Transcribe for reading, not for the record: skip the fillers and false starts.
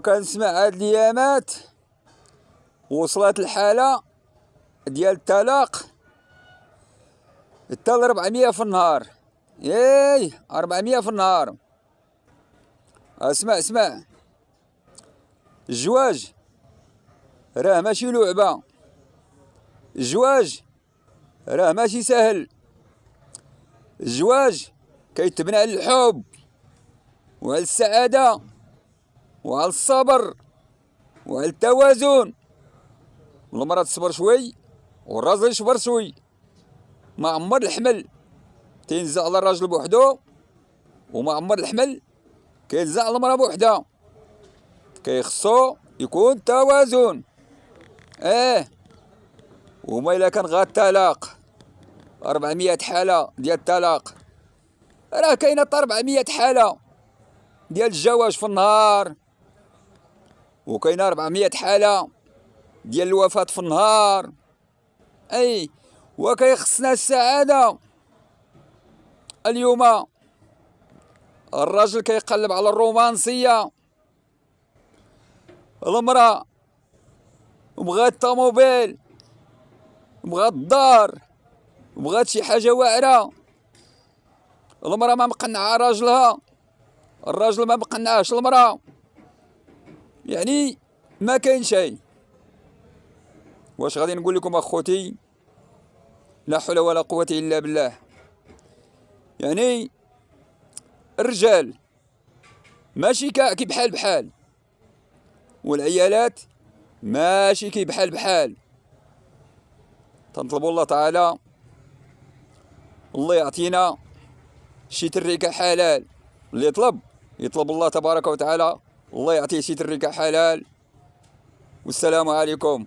كنسمع هاد الايامات وصلت الحالة ديال الطلاق حتى ل 400 في النهار. 400 في النهار. اسمع، الزواج راه ماشي لعبة. الزواج راه ماشي سهل. الزواج كيتبنى على الحب وعلى السعادة وعلى الصبر وعلى التوازن. المرأة تصبر شوي والراجل يصبر شوي. ما عمر الحمل تينزع على الراجل بوحدو، وما عمر الحمل كينزع على المرأة بوحدها. كيخصو يكون توازن. وما إلا كان غا الطلاق 400 حالة ديال الطلاق، راه كاينة 400 حالة ديال الزواج في النهار، وكاينة 400 حالة ديال الوفاة في النهار. وكيخصنا السعادة. اليوم الراجل كيقلب على الرومانسية، المرأة بغات الطوموبيل، بغات الدار، بغات شي حاجة واعرة. المرأة ما مقنعة راجلها، الراجل ما مقنعاش المرأة. يعني ما كاين شيء. واش غادي نقول لكم اخوتي؟ لا حول ولا قوة الا بالله. يعني الرجال ماشي كي بحال بحال، والعيالات ماشي كي بحال بحال. تنطلبوا الله تعالى الله يعطينا شي تريكة حلال. اللي يطلب الله تبارك وتعالى الله يعطيه شي تريكة حلال. والسلام عليكم.